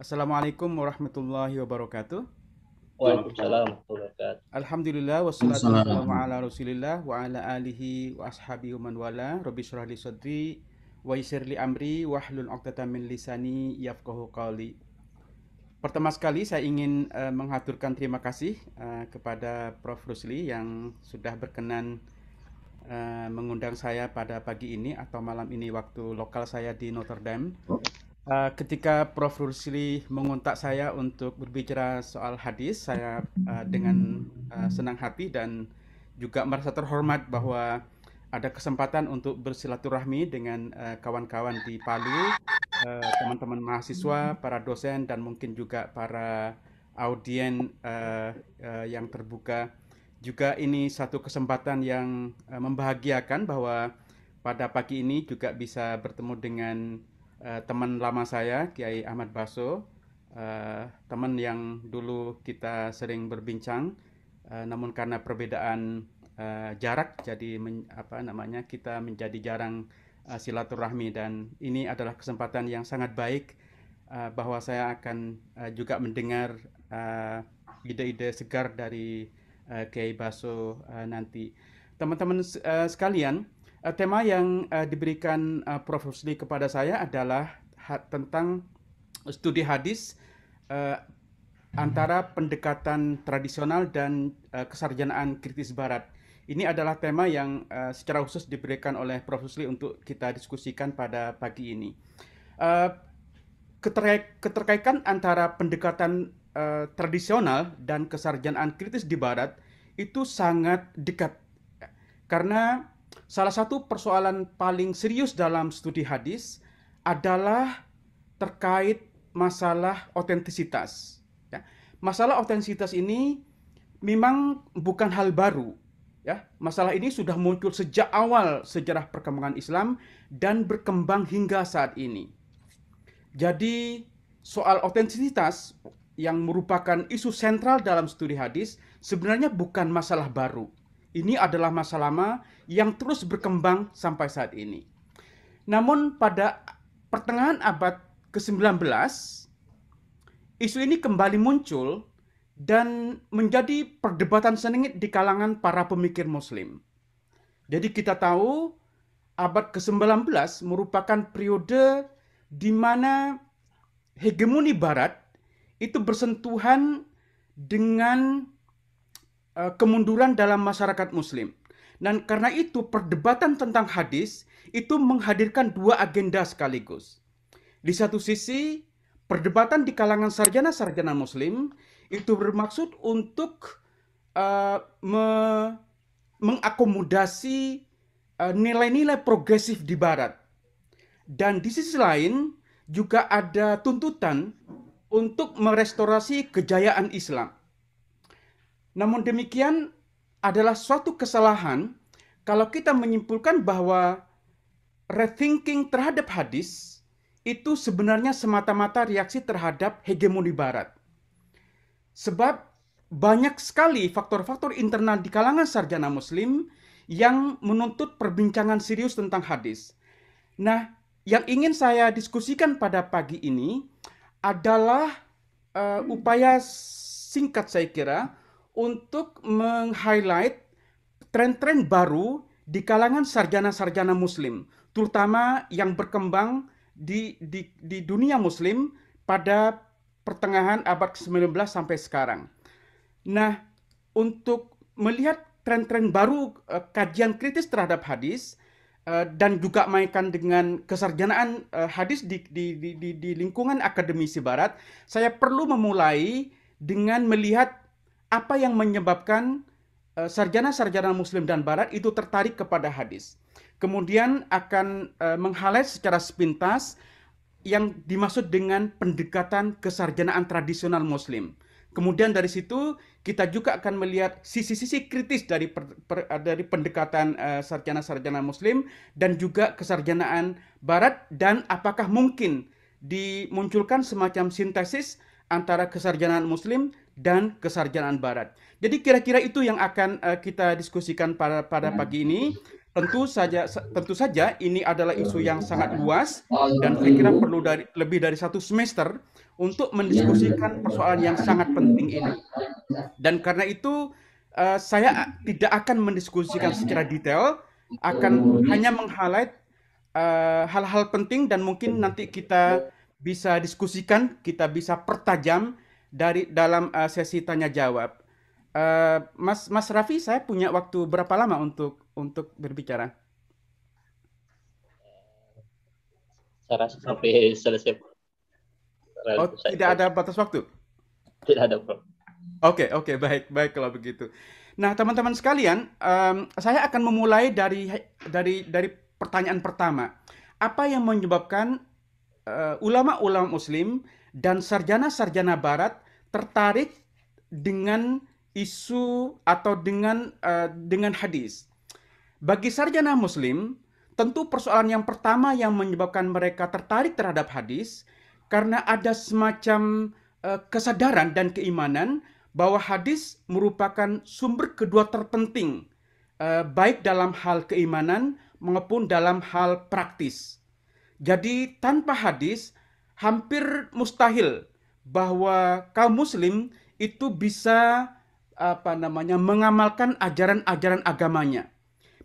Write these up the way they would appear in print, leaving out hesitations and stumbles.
Assalamualaikum warahmatullahi wabarakatuh. Waalaikumsalam warahmatullahi wabarakatuh. Alhamdulillah wassalatu wassalamu ala Rasulillah wa ala alihi wa ashabihi wa man wala. Rabbi shrah li sadri wa yassir li amri wahlul 'uqdatam min lisani yafqahu qawli. Pertama sekali saya ingin menghaturkan terima kasih kepada Prof. Rusli yang sudah berkenan mengundang saya pada pagi ini atau malam ini waktu lokal saya di Notre Dame. Ketika Prof. Rusli mengontak saya untuk berbicara soal hadis, saya dengan senang hati dan juga merasa terhormat bahwa ada kesempatan untuk bersilaturahmi dengan kawan-kawan di Palu, teman-teman mahasiswa, para dosen, dan mungkin juga para audien yang terbuka. Juga ini satu kesempatan yang membahagiakan bahwa pada pagi ini juga bisa bertemu dengan teman lama saya, Kiai Ahmad Baso, teman yang dulu kita sering berbincang, namun karena perbedaan jarak, jadi kita menjadi jarang silaturahmi dan ini adalah kesempatan yang sangat baik bahwa saya akan juga mendengar ide-ide segar dari Kiai Baso nanti. Teman-teman sekalian, tema yang diberikan Prof. Rusli kepada saya adalah tentang studi hadis uh, antara pendekatan tradisional dan kesarjanaan kritis Barat. Ini adalah tema yang secara khusus diberikan oleh Prof. Rusli untuk kita diskusikan pada pagi ini. Uh, Keterkaitan antara pendekatan tradisional dan kesarjanaan kritis di Barat itu sangat dekat karena salah satu persoalan paling serius dalam studi hadis adalah terkait masalah otentisitas. Ya. Masalah otentisitas ini memang bukan hal baru. Ya, masalah ini sudah muncul sejak awal sejarah perkembangan Islam dan berkembang hingga saat ini. Jadi soal otentisitas yang merupakan isu sentral dalam studi hadis sebenarnya bukan masalah baru. Ini adalah masalah lama yang terus berkembang sampai saat ini. Namun pada pertengahan abad ke-19, isu ini kembali muncul dan menjadi perdebatan sengit di kalangan para pemikir muslim. Jadi kita tahu abad ke-19 merupakan periode di mana hegemoni barat itu bersentuhan dengan kemunduran dalam masyarakat muslim. Dan karena itu perdebatan tentang hadis itu menghadirkan dua agenda sekaligus. Di satu sisi, perdebatan di kalangan sarjana-sarjana muslim itu bermaksud untuk mengakomodasi nilai-nilai progresif di barat. Dan di sisi lain juga ada tuntutan untuk merestorasi kejayaan Islam. Namun demikian adalah suatu kesalahan kalau kita menyimpulkan bahwa rethinking terhadap hadis itu sebenarnya semata-mata reaksi terhadap hegemoni barat. Sebab banyak sekali faktor-faktor internal di kalangan sarjana muslim yang menuntut perbincangan serius tentang hadis. Nah, yang ingin saya diskusikan pada pagi ini adalah upaya singkat saya kira untuk meng-highlight tren-tren baru di kalangan sarjana-sarjana muslim, terutama yang berkembang di dunia muslim pada pertengahan abad ke-19 sampai sekarang. Nah, untuk melihat tren-tren baru kajian kritis terhadap hadis dan juga mainkan dengan kesarjanaan hadis di lingkungan akademisi barat, saya perlu memulai dengan melihat apa yang menyebabkan sarjana-sarjana muslim dan barat itu tertarik kepada hadis. Kemudian akan meng-highlight secara sepintas yang dimaksud dengan pendekatan kesarjanaan tradisional muslim. Kemudian dari situ kita juga akan melihat sisi-sisi kritis dari pendekatan sarjana-sarjana muslim dan juga kesarjanaan barat dan apakah mungkin dimunculkan semacam sintesis antara kesarjanaan muslim dan kesarjanaan barat. Jadi kira-kira itu yang akan kita diskusikan pada pagi ini. Tentu saja ini adalah isu yang sangat luas dan saya kira perlu lebih dari 1 semester untuk mendiskusikan persoalan yang sangat penting ini. Dan karena itu saya tidak akan mendiskusikan secara detail, akan hanya meng-highlight hal-hal penting dan mungkin nanti kita bisa diskusikan, kita bisa pertajam dalam sesi tanya jawab. Mas Raffi, saya punya waktu berapa lama untuk berbicara? Saya rasa sampai selesai. Oh, tidak ada batas waktu? Tidak ada, Bro. Oke, baik kalau begitu. Nah, teman-teman sekalian, saya akan memulai dari pertanyaan pertama. Apa yang menyebabkan ulama-ulama Muslim dan sarjana-sarjana Barat tertarik dengan isu atau dengan hadis? Bagi sarjana Muslim, tentu persoalan yang pertama yang menyebabkan mereka tertarik terhadap hadis karena ada semacam kesadaran dan keimanan bahwa hadis merupakan sumber kedua terpenting, baik dalam hal keimanan maupun dalam hal praktis. Jadi tanpa hadis hampir mustahil bahwa kaum muslim itu bisa mengamalkan ajaran-ajaran agamanya.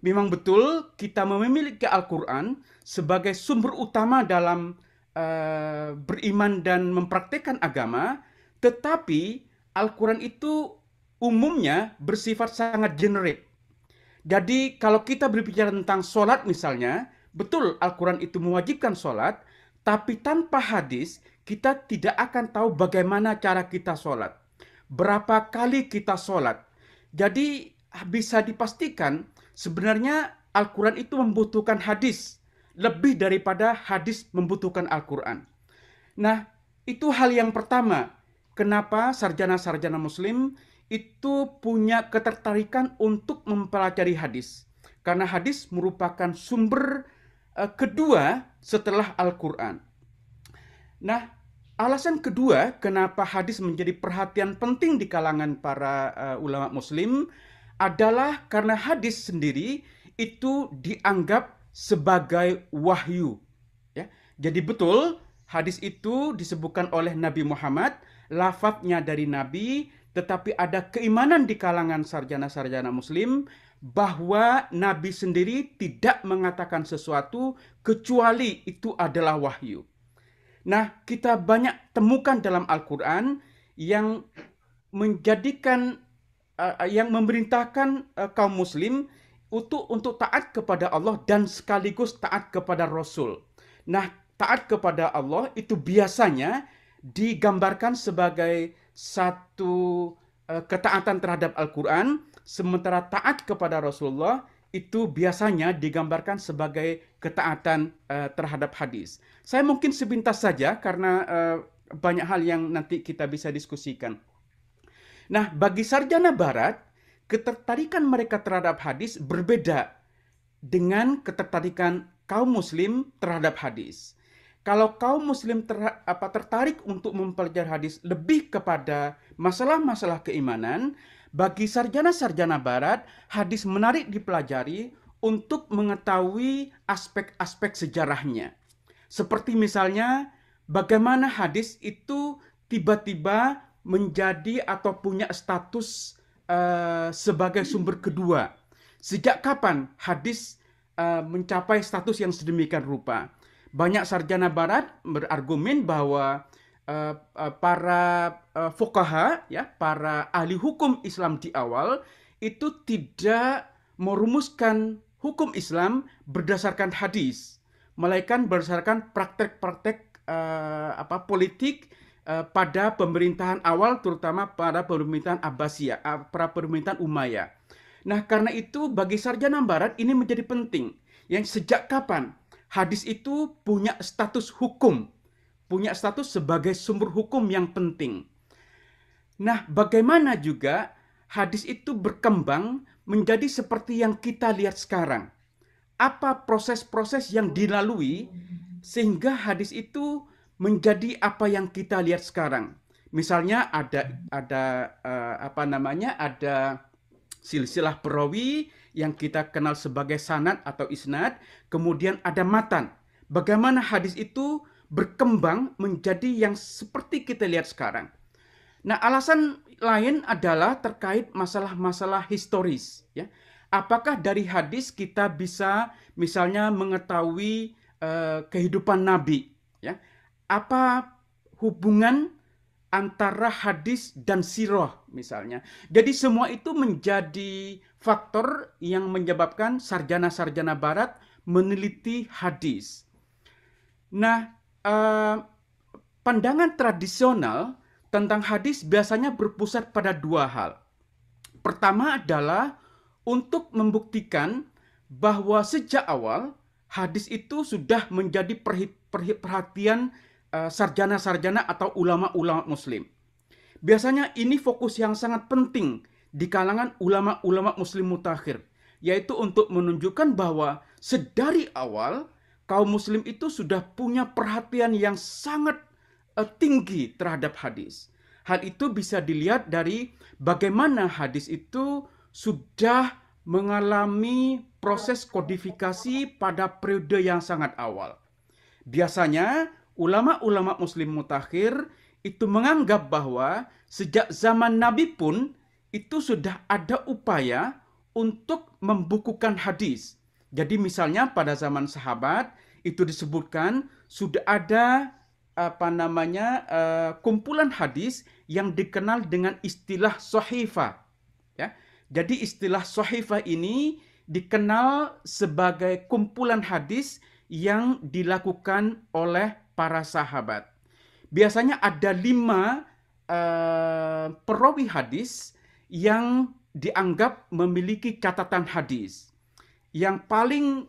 Memang betul kita memiliki Al-Quran sebagai sumber utama dalam beriman dan mempraktikkan agama, tetapi Al-Quran itu umumnya bersifat sangat generik. Jadi kalau kita berbicara tentang sholat misalnya, betul Al-Quran itu mewajibkan sholat, tapi tanpa hadis kita tidak akan tahu bagaimana cara kita sholat, berapa kali kita sholat. Jadi bisa dipastikan sebenarnya Al-Quran itu membutuhkan hadis lebih daripada hadis membutuhkan Al-Quran. Nah, itu hal yang pertama. Kenapa sarjana-sarjana Muslim itu punya ketertarikan untuk mempelajari hadis? Karena hadis merupakan sumber kedua setelah Al-Quran. Nah, alasan kedua kenapa hadis menjadi perhatian penting di kalangan para ulama Muslim adalah karena hadis sendiri itu dianggap sebagai wahyu. Ya. Jadi betul hadis itu disebutkan oleh Nabi Muhammad, lafadznya dari Nabi, tetapi ada keimanan di kalangan sarjana-sarjana Muslim bahwa Nabi sendiri tidak mengatakan sesuatu kecuali itu adalah wahyu. Nah, kita banyak temukan dalam Al-Quran yang yang memerintahkan kaum muslim untuk taat kepada Allah dan sekaligus taat kepada Rasul. Nah, taat kepada Allah itu biasanya digambarkan sebagai satu ketaatan terhadap Al-Quran, sementara taat kepada Rasulullah itu biasanya digambarkan sebagai ketaatan terhadap hadis. Saya mungkin sepintas saja karena banyak hal yang nanti kita bisa diskusikan. Nah, bagi sarjana Barat, ketertarikan mereka terhadap hadis berbeda dengan ketertarikan kaum muslim terhadap hadis. Kalau kaum muslim tertarik untuk mempelajari hadis lebih kepada masalah-masalah keimanan, bagi sarjana-sarjana Barat, hadis menarik dipelajari untuk mengetahui aspek-aspek sejarahnya. Seperti misalnya, bagaimana hadis itu tiba-tiba menjadi atau punya status sebagai sumber kedua. Sejak kapan hadis mencapai status yang sedemikian rupa? Banyak sarjana Barat berargumen bahwa para fuqaha, ya, para ahli hukum Islam di awal itu tidak merumuskan hukum Islam berdasarkan hadis, melainkan berdasarkan praktek-praktek politik pada pemerintahan awal, terutama pada pemerintahan Abbasiyah, pada pemerintahan Umayyah. Nah, karena itu bagi sarjana Barat ini menjadi penting. Yang sejak kapan hadis itu punya status hukum, punya status sebagai sumber hukum yang penting. Nah, bagaimana juga hadis itu berkembang menjadi seperti yang kita lihat sekarang? Apa proses-proses yang dilalui sehingga hadis itu menjadi apa yang kita lihat sekarang? Misalnya ada silsilah perawi yang kita kenal sebagai sanad atau isnad, kemudian ada matan. Bagaimana hadis itu berkembang menjadi yang seperti kita lihat sekarang. Nah, alasan lain adalah terkait masalah-masalah historis, ya. Apakah dari hadis kita bisa misalnya mengetahui kehidupan Nabi, ya? Apa hubungan antara hadis dan sirah misalnya. Jadi semua itu menjadi faktor yang menyebabkan sarjana-sarjana barat meneliti hadis. Nah, pandangan tradisional tentang hadis biasanya berpusat pada dua hal. Pertama adalah untuk membuktikan bahwa sejak awal hadis itu sudah menjadi perhatian sarjana-sarjana atau ulama-ulama muslim. Biasanya ini fokus yang sangat penting di kalangan ulama-ulama muslim mutakhir, yaitu untuk menunjukkan bahwa sedari awal kaum muslim itu sudah punya perhatian yang sangat tinggi terhadap hadis. Hal itu bisa dilihat dari bagaimana hadis itu sudah mengalami proses kodifikasi pada periode yang sangat awal. Biasanya ulama-ulama muslim mutakhir itu menganggap bahwa sejak zaman Nabi pun itu sudah ada upaya untuk membukukan hadis. Jadi misalnya pada zaman sahabat itu disebutkan sudah ada kumpulan hadis yang dikenal dengan istilah sohifah, ya. Jadi istilah sohifah ini dikenal sebagai kumpulan hadis yang dilakukan oleh para sahabat. Biasanya ada 5 perawi hadis yang dianggap memiliki catatan hadis. Yang paling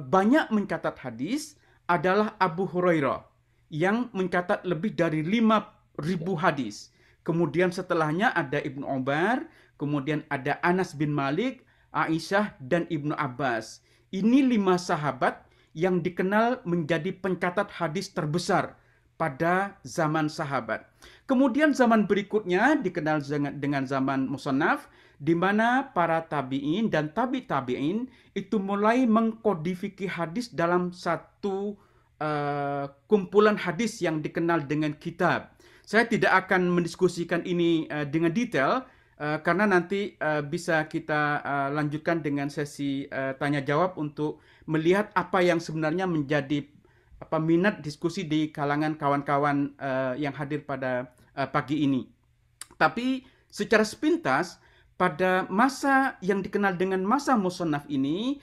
banyak mencatat hadis adalah Abu Hurairah yang mencatat lebih dari 5.000 hadis. Kemudian setelahnya ada Ibnu Umar, kemudian ada Anas bin Malik, Aisyah, dan Ibnu Abbas. Ini 5 sahabat yang dikenal menjadi pencatat hadis terbesar pada zaman sahabat. Kemudian zaman berikutnya dikenal dengan zaman musannaf, di mana para tabi'in dan tabi'in itu mulai mengkodifikasi hadis dalam satu kumpulan hadis yang dikenal dengan kitab. Saya tidak akan mendiskusikan ini dengan detail karena nanti bisa kita lanjutkan dengan sesi tanya jawab untuk melihat apa yang sebenarnya menjadi minat diskusi di kalangan kawan-kawan yang hadir pada pagi ini. Tapi secara sepintas pada masa yang dikenal dengan masa musannaf ini,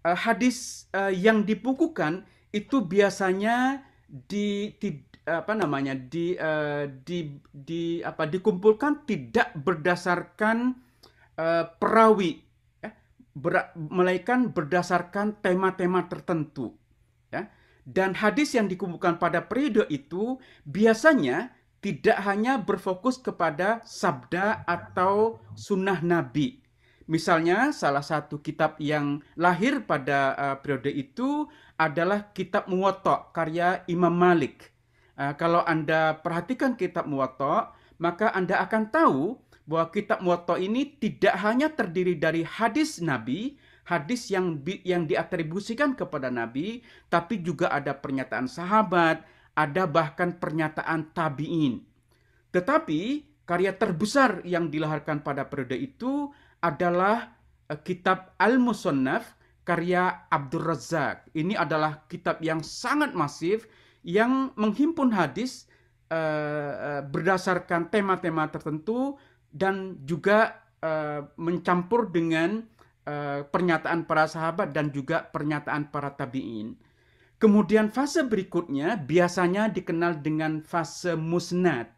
hadis yang dibukukan itu biasanya dikumpulkan tidak berdasarkan perawi, ya, melainkan berdasarkan tema-tema tertentu, ya. Dan hadis yang dikumpulkan pada periode itu biasanya tidak hanya berfokus kepada sabda atau sunnah Nabi. Misalnya salah satu kitab yang lahir pada periode itu adalah kitab Muwatta karya Imam Malik. Kalau Anda perhatikan kitab Muwatta, maka Anda akan tahu bahwa kitab Muwatta ini tidak hanya terdiri dari hadis Nabi, hadis yang diatribusikan kepada Nabi, tapi juga ada pernyataan sahabat, ada bahkan pernyataan tabi'in. Tetapi karya terbesar yang dilahirkan pada periode itu adalah kitab Al-Musannaf karya Abdul Razzaq. Ini adalah kitab yang sangat masif yang menghimpun hadis berdasarkan tema-tema tertentu dan juga mencampur dengan pernyataan para sahabat dan juga pernyataan para tabi'in. Kemudian fase berikutnya biasanya dikenal dengan fase musnad,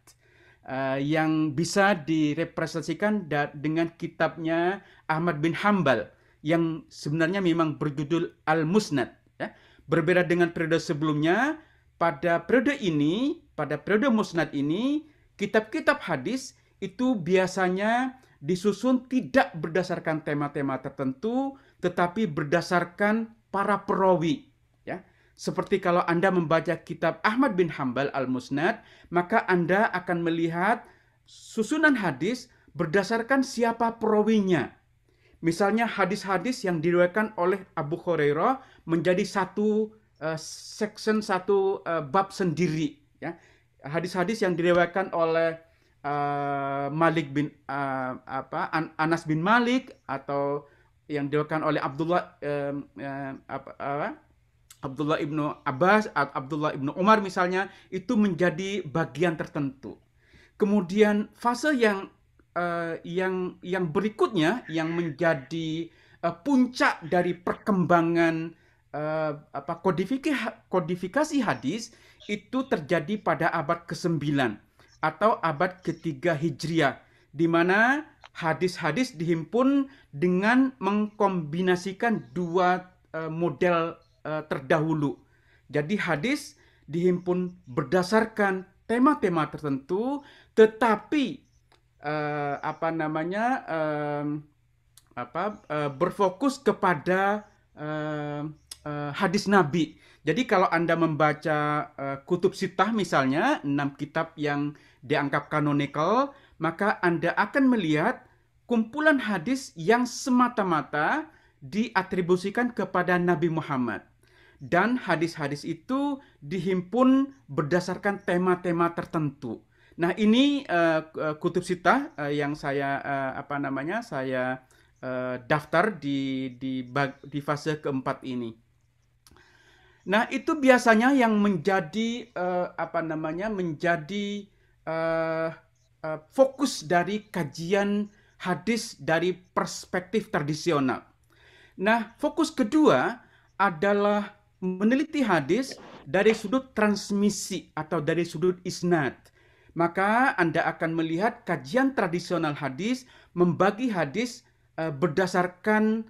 yang bisa direpresentasikan dengan kitabnya Ahmad bin Hambal yang sebenarnya memang berjudul Al-Musnad, ya. Berbeda dengan periode sebelumnya, pada periode musnad ini, kitab-kitab hadis itu biasanya disusun tidak berdasarkan tema-tema tertentu, tetapi berdasarkan para perawi, ya. Seperti kalau Anda membaca kitab Ahmad bin Hambal Al-Musnad, maka Anda akan melihat susunan hadis berdasarkan siapa perawinya. Misalnya hadis-hadis yang diriwayatkan oleh Abu Hurairah menjadi satu section, satu bab sendiri. Ya. Hadis-hadis yang diriwayatkan oleh Malik bin Anas bin Malik, atau yang diriwayatkan oleh Abdullah ibnu Abbas atau Abdullah ibnu Umar misalnya, itu menjadi bagian tertentu. Kemudian fase yang berikutnya yang menjadi puncak dari perkembangan kodifikasi hadis itu terjadi pada abad ke-9 atau abad ke-3 Hijriah, di mana hadis-hadis dihimpun dengan mengkombinasikan dua model terdahulu. Jadi hadis dihimpun berdasarkan tema-tema tertentu, tetapi berfokus kepada hadis Nabi. Jadi kalau Anda membaca Kutub Sittah misalnya, 6 kitab yang dianggap kanonikal, maka Anda akan melihat kumpulan hadis yang semata-mata diatribusikan kepada Nabi Muhammad. Dan hadis-hadis itu dihimpun berdasarkan tema-tema tertentu. Nah, ini Kutub Sittah yang saya saya daftar di fase keempat ini. Nah, itu biasanya yang menjadi fokus dari kajian hadis dari perspektif tradisional. Nah, fokus kedua adalah meneliti hadis dari sudut transmisi atau dari sudut isnad. Maka Anda akan melihat kajian tradisional hadis membagi hadis berdasarkan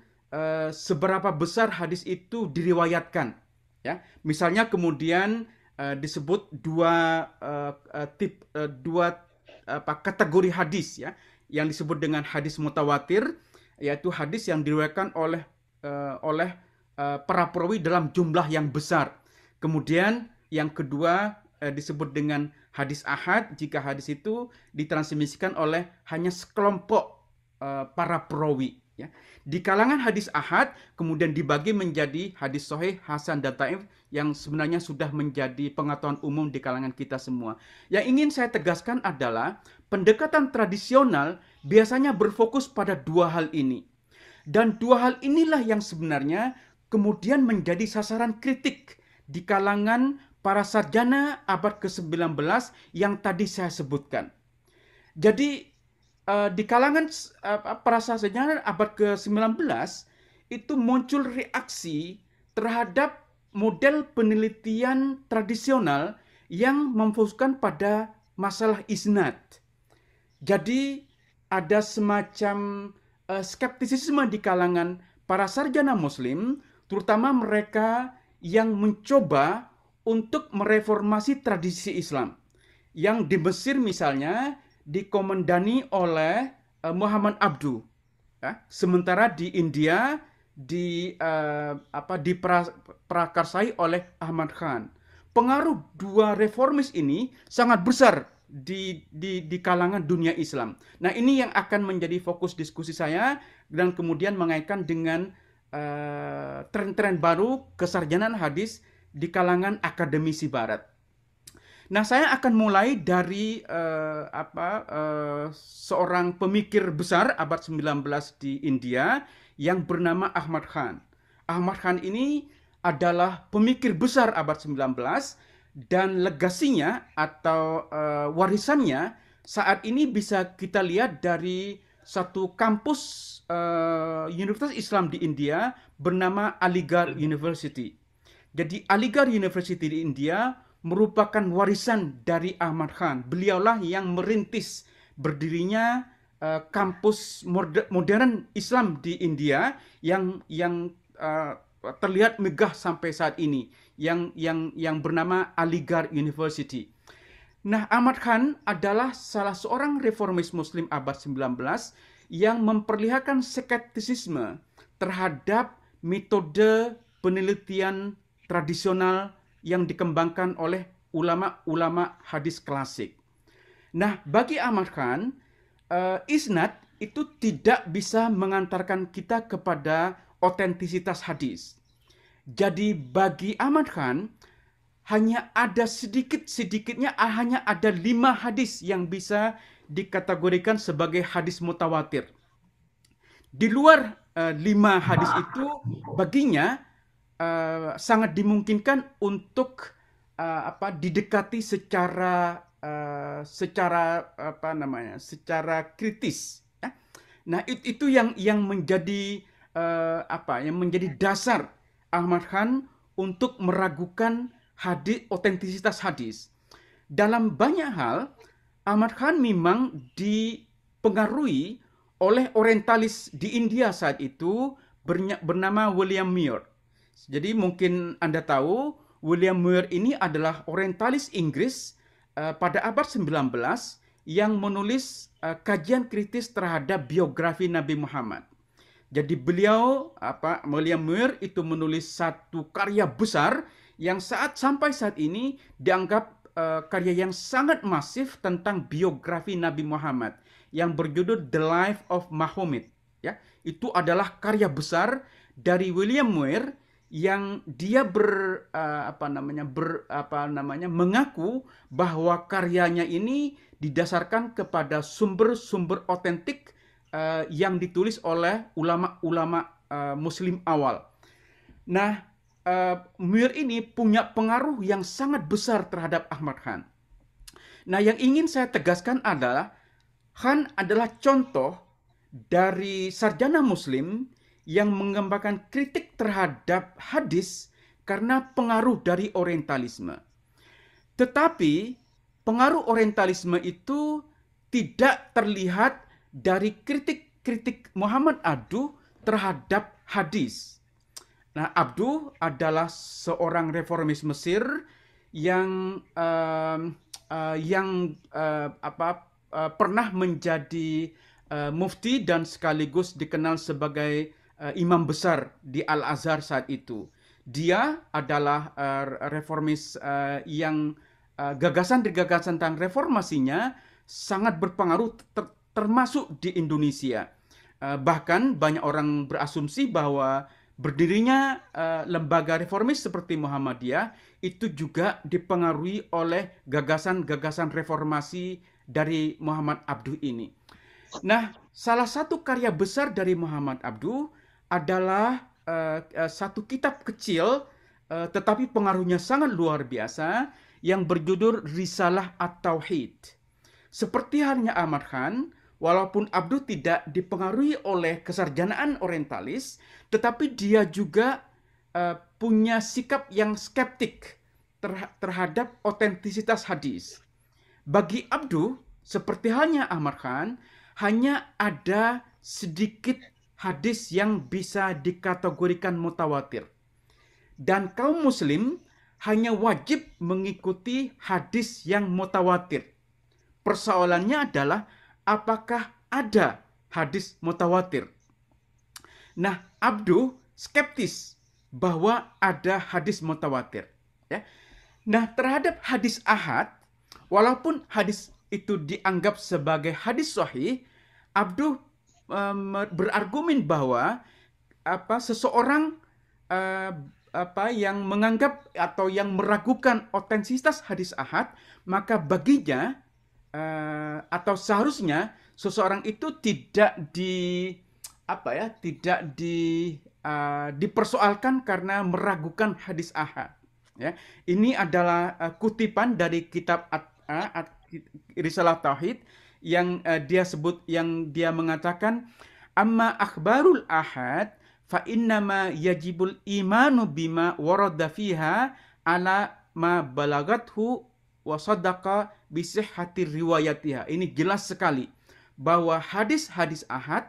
seberapa besar hadis itu diriwayatkan. Ya, misalnya kemudian disebut dua kategori hadis, ya, yang disebut dengan hadis mutawatir, yaitu hadis yang diriwayatkan oleh para perawi dalam jumlah yang besar. Kemudian yang kedua disebut dengan hadis ahad jika hadis itu ditransmisikan oleh hanya sekelompok para perawi. Ya. Di kalangan hadis ahad kemudian dibagi menjadi hadis sahih, hasan, dan dhaif yang sebenarnya sudah menjadi pengetahuan umum di kalangan kita semua. Yang ingin saya tegaskan adalah pendekatan tradisional biasanya berfokus pada dua hal ini. Dan dua hal inilah yang sebenarnya kemudian menjadi sasaran kritik di kalangan para sarjana abad ke-19 yang tadi saya sebutkan. Jadi di kalangan para sarjana abad ke-19 itu muncul reaksi terhadap model penelitian tradisional yang memfokuskan pada masalah isnad. Jadi ada semacam skeptisisme di kalangan para sarjana muslim, terutama mereka yang mencoba untuk mereformasi tradisi Islam. Yang di Mesir misalnya dikomandani oleh Muhammad Abduh. Ya. Sementara di India diprakarsai oleh Ahmad Khan. Pengaruh dua reformis ini sangat besar di kalangan dunia Islam. Nah, ini yang akan menjadi fokus diskusi saya dan kemudian mengaitkan dengan tren-tren baru kesarjanaan hadis di kalangan akademisi barat. Nah, saya akan mulai dari seorang pemikir besar abad 19 di India yang bernama Ahmad Khan. Ahmad Khan ini adalah pemikir besar abad 19 dan legasinya atau warisannya saat ini bisa kita lihat dari satu kampus Universitas Islam di India bernama Aligarh University. Jadi Aligarh University di India merupakan warisan dari Ahmad Khan. Beliaulah yang merintis berdirinya kampus modern Islam di India yang terlihat megah sampai saat ini, yang bernama Aligarh University. Nah, Ahmad Khan adalah salah seorang reformis Muslim abad 19 yang memperlihatkan skeptisisme terhadap metode penelitian tradisional yang dikembangkan oleh ulama-ulama hadis klasik. Nah, bagi Ahmad Khan, isnad itu tidak bisa mengantarkan kita kepada otentisitas hadis. Jadi bagi Ahmad Khan, hanya ada sedikit-sedikitnya hanya ada 5 hadis yang bisa dikategorikan sebagai hadis mutawatir. Di luar 5 hadis itu, baginya sangat dimungkinkan untuk didekati secara secara kritis. Ya. Nah, itu yang menjadi yang menjadi dasar Ahmad Khan untuk meragukan otentisitas hadis. Dalam banyak hal, Ahmad Khan memang dipengaruhi oleh orientalis di India saat itu bernama William Muir. Jadi mungkin Anda tahu, William Muir ini adalah orientalis Inggris pada abad 19 yang menulis kajian kritis terhadap biografi Nabi Muhammad. Jadi beliau, William Muir itu menulis satu karya besar yang sampai saat ini dianggap karya yang sangat masif tentang biografi Nabi Muhammad yang berjudul The Life of Muhammad. Ya, itu adalah karya besar dari William Muir yang dia mengaku bahwa karyanya ini didasarkan kepada sumber-sumber otentik yang ditulis oleh ulama-ulama Muslim awal. Nah, Muir ini punya pengaruh yang sangat besar terhadap Ahmad Khan. Nah, yang ingin saya tegaskan adalah Khan adalah contoh dari sarjana Muslim yang mengembangkan kritik terhadap hadis karena pengaruh dari orientalisme. Tetapi pengaruh orientalisme itu tidak terlihat dari kritik-kritik Muhammad Abduh terhadap hadis. Nah, Abduh adalah seorang reformis Mesir yang pernah menjadi mufti dan sekaligus dikenal sebagai imam besar di Al-Azhar saat itu. Dia adalah reformis yang gagasan-gagasan tentang reformasinya sangat berpengaruh termasuk di Indonesia. Bahkan banyak orang berasumsi bahwa berdirinya lembaga reformis seperti Muhammadiyah itu juga dipengaruhi oleh gagasan-gagasan reformasi dari Muhammad Abduh ini. Nah, salah satu karya besar dari Muhammad Abduh adalah satu kitab kecil tetapi pengaruhnya sangat luar biasa yang berjudul Risalah At-Tauhid. Seperti halnya Ahmad Khan, walaupun Abduh tidak dipengaruhi oleh kesarjanaan orientalis, tetapi dia juga punya sikap yang skeptik terhadap otentisitas hadis. Bagi Abduh, seperti halnya Ahmad Khan, hanya ada sedikit hadis yang bisa dikategorikan mutawatir. Dan kaum muslim hanya wajib mengikuti hadis yang mutawatir. Persoalannya adalah apakah ada hadis mutawatir? Nah, Abduh skeptis bahwa ada hadis mutawatir. Ya. Nah, terhadap hadis ahad, walaupun hadis itu dianggap sebagai hadis sahih, Abduh berargumen bahwa seseorang yang menganggap atau yang meragukan otentisitas hadis ahad, maka baginya atau seharusnya seseorang itu tidak dipersoalkan karena meragukan hadis ahad. Ya, ini adalah kutipan dari kitab Risalah Tauhid yang dia mengatakan, amma akhbarul ahad fa innama yajibul imanu bima warada fiha ala ma balagathu wa sadaqa bi sihhati riwayatiha. Ini jelas sekali bahwa hadis-hadis ahad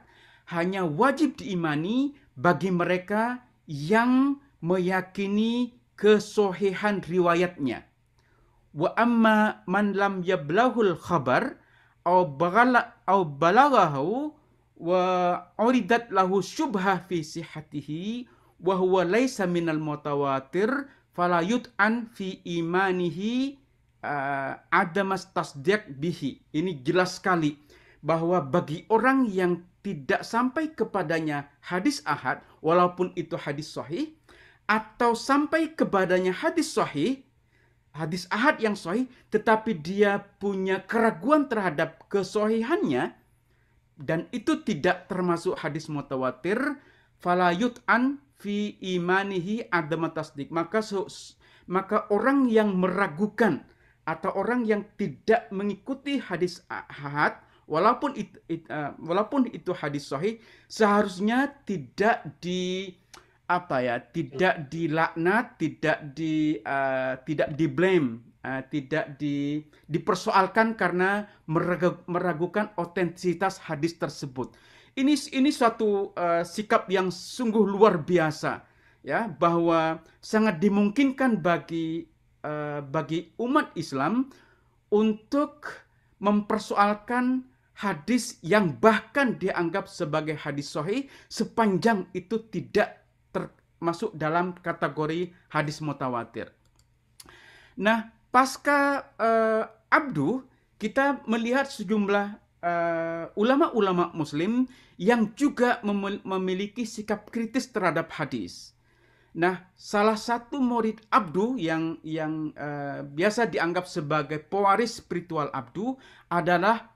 hanya wajib diimani bagi mereka yang meyakini kesohihan riwayatnya. Wa amma man lam yablahul khabar au balaghahu wa uridat lahu syubhah fi sihhatihi wa huwa laisa minal mutawatir fala yut'an fi imanihi adamas tasdiq bihi. Ini jelas sekali bahwa bagi orang yang tidak sampai kepadanya hadis ahad, walaupun itu hadis sahih, atau sampai kepadanya hadis sahih, hadis ahad yang sahih, tetapi dia punya keraguan terhadap kesahihannya, dan itu tidak termasuk hadis mutawatir, fala yut'an fi imanihi adama tasdik. Maka orang yang meragukan atau orang yang tidak mengikuti hadis ahad, walaupun itu hadis sahih, seharusnya tidak dilaknat, tidak di-blame, tidak dipersoalkan karena meragukan otentisitas hadis tersebut. Ini suatu sikap yang sungguh luar biasa, ya, bahwa sangat dimungkinkan bagi umat Islam untuk mempersoalkan hadis yang bahkan dianggap sebagai hadis sahih sepanjang itu tidak termasuk dalam kategori hadis mutawatir. Nah, pasca Abdu, kita melihat sejumlah ulama-ulama muslim yang juga memiliki sikap kritis terhadap hadis. Nah, salah satu murid Abdu yang biasa dianggap sebagai pewaris spiritual Abdu adalah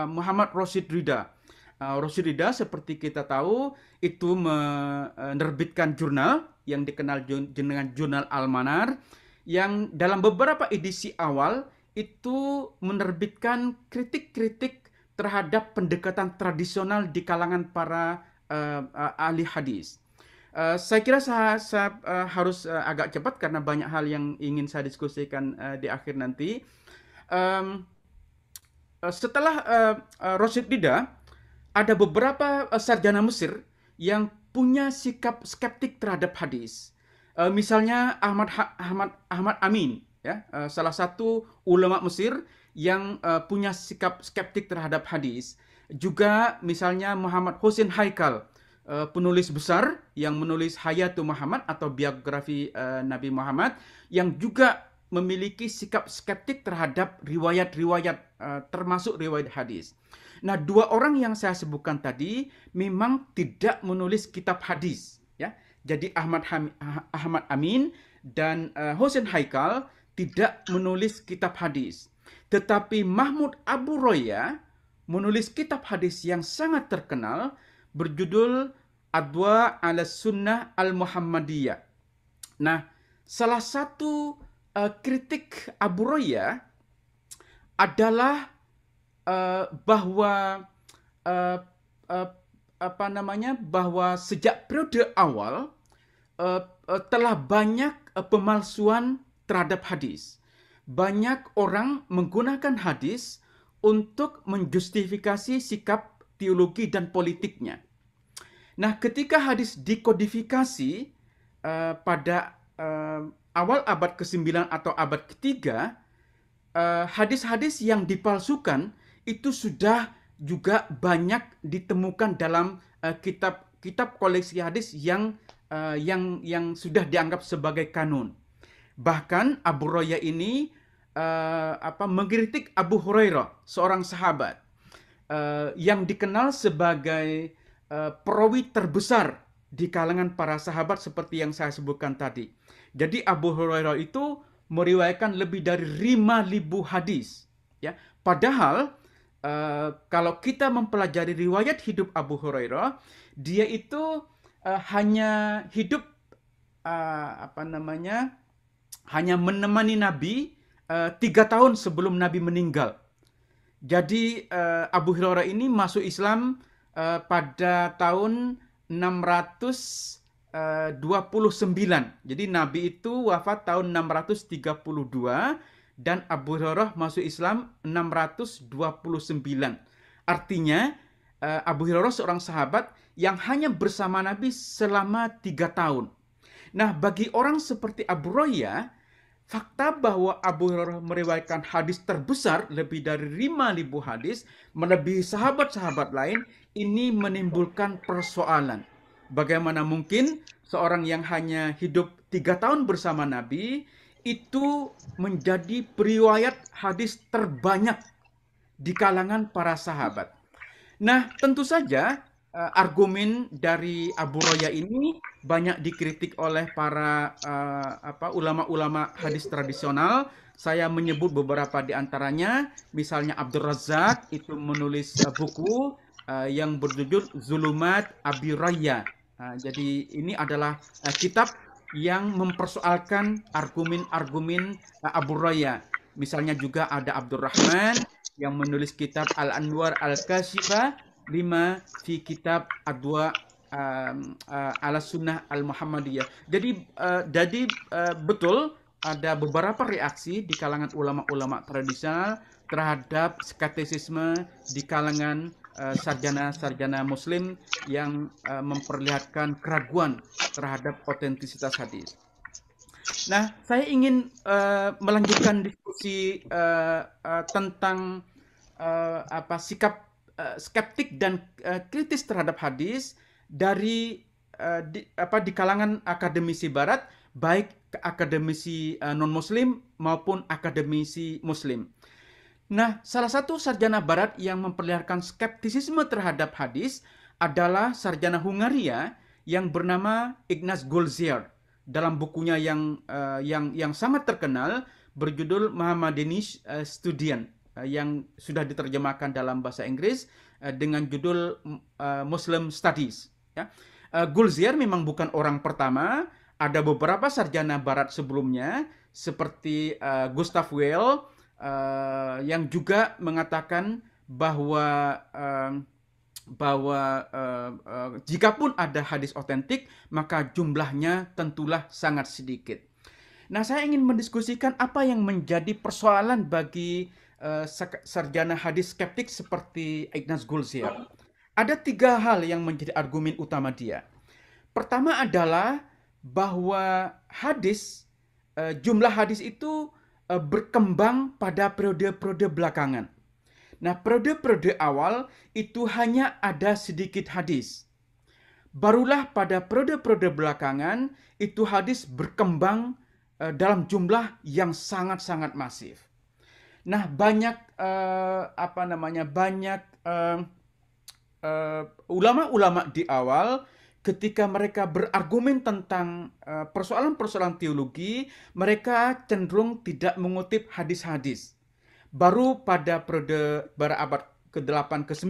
Muhammad Rashid Ridha. Rashid Ridha, seperti kita tahu, itu menerbitkan jurnal yang dikenal dengan Jurnal Al-Manar, yang dalam beberapa edisi awal itu menerbitkan kritik-kritik terhadap pendekatan tradisional di kalangan para ahli hadis. Saya kira saya harus agak cepat karena banyak hal yang ingin saya diskusikan di akhir nanti. Setelah Rashid Ridha, ada beberapa sarjana Mesir yang punya sikap skeptik terhadap hadis. Misalnya Ahmad Amin, ya, salah satu ulama Mesir yang punya sikap skeptik terhadap hadis. Juga misalnya Muhammad Hussein Haikal, penulis besar yang menulis Hayatul Muhammad atau biografi Nabi Muhammad, yang juga memiliki sikap skeptik terhadap riwayat-riwayat, termasuk riwayat hadis. Nah, dua orang yang saya sebutkan tadi memang tidak menulis kitab hadis, ya. Jadi Ahmad Amin dan Hussein Haikal tidak menulis kitab hadis. Tetapi Mahmud Abu Roya menulis kitab hadis yang sangat terkenal berjudul Adwa ala Sunnah al-Muhammadiyah. Nah, salah satu kritik Abu Roya adalah bahwa bahwa sejak periode awal telah banyak pemalsuan terhadap hadis. Banyak orang menggunakan hadis untuk menjustifikasi sikap teologi dan politiknya. Nah, ketika hadis dikodifikasi pada awal abad ke-9 atau abad ke-3, hadis-hadis yang dipalsukan itu sudah juga banyak ditemukan dalam kitab koleksi hadis yang sudah dianggap sebagai kanun. Bahkan Abu Roya ini mengkritik Abu Hurairah, seorang sahabat yang dikenal sebagai perawi terbesar di kalangan para sahabat seperti yang saya sebutkan tadi. Jadi Abu Hurairah itu meriwayatkan lebih dari 5.000 hadis, ya. Padahal kalau kita mempelajari riwayat hidup Abu Hurairah, dia itu hanya hidup hanya menemani Nabi 3 tahun sebelum Nabi meninggal. Jadi Abu Hurairah ini masuk Islam pada tahun 629. Jadi Nabi itu wafat tahun 632 dan Abu Hurairah masuk Islam 629. Artinya Abu Hurairah seorang sahabat yang hanya bersama Nabi selama 3 tahun. Nah, bagi orang seperti Abu Roya, fakta bahwa Abu Hurairah meriwayatkan hadis terbesar lebih dari 5.000 hadis, melebihi sahabat-sahabat lain, ini menimbulkan persoalan. Bagaimana mungkin seorang yang hanya hidup 3 tahun bersama Nabi, itu menjadi periwayat hadis terbanyak di kalangan para sahabat. Nah, tentu saja argumen dari Abu Roya ini banyak dikritik oleh para ulama-ulama hadis tradisional. Saya menyebut beberapa di antaranya, misalnya Abdul Razak itu menulis buku yang berjudul Zulumat Abi Raya. Jadi ini adalah kitab yang mempersoalkan argumen-argumen Abu Raya. Misalnya juga ada Abdurrahman yang menulis kitab Al-Anwar Al-Kashifa lima fi kitab Adwa ala sunnah al-Muhammadiyah. Jadi betul ada beberapa reaksi di kalangan ulama-ulama tradisional terhadap skeptisisme di kalangan sarjana-sarjana muslim yang memperlihatkan keraguan terhadap otentisitas hadis. Nah, saya ingin melanjutkan diskusi tentang sikap skeptik dan kritis terhadap hadis dari di kalangan akademisi Barat, baik akademisi non-Muslim maupun akademisi Muslim. Nah, salah satu sarjana Barat yang memperlihatkan skeptisisme terhadap hadis adalah sarjana Hungaria yang bernama Ignaz Goldziher. Dalam bukunya yang sangat terkenal berjudul Mohammedanisch Studien yang sudah diterjemahkan dalam bahasa Inggris dengan judul Muslim Studies. Ya. Goldziher memang bukan orang pertama, ada beberapa sarjana Barat sebelumnya seperti Gustav Weil yang juga mengatakan bahwa jikapun ada hadis otentik, maka jumlahnya tentulah sangat sedikit. Nah, saya ingin mendiskusikan apa yang menjadi persoalan bagi sarjana hadis skeptik seperti Ignaz Goldziher. Ada 3 hal yang menjadi argumen utama dia. Pertama adalah bahwa jumlah hadis itu berkembang pada periode-periode belakangan. Nah, periode-periode awal itu hanya ada sedikit hadis. Barulah pada periode-periode belakangan itu hadis berkembang dalam jumlah yang sangat-sangat masif. Nah, banyak ulama-ulama di awal ketika mereka berargumen tentang persoalan-persoalan teologi, mereka cenderung tidak mengutip hadis-hadis. Baru pada periode abad ke-8 ke-9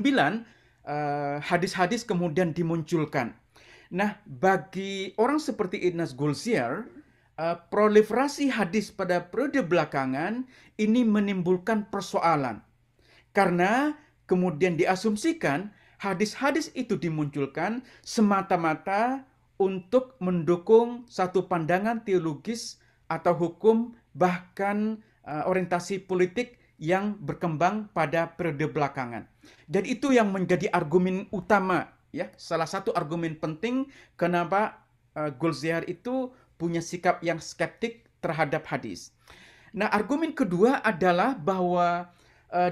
hadis-hadis kemudian dimunculkan. Nah, bagi orang seperti Ignaz Goldziher, proliferasi hadis pada periode belakangan ini menimbulkan persoalan. Karena kemudian diasumsikan hadis-hadis itu dimunculkan semata-mata untuk mendukung satu pandangan teologis atau hukum, bahkan orientasi politik yang berkembang pada periode belakangan. Dan itu yang menjadi argumen utama, ya, salah satu argumen penting kenapa Goldziher itu punya sikap yang skeptik terhadap hadis. Nah, argumen kedua adalah bahwa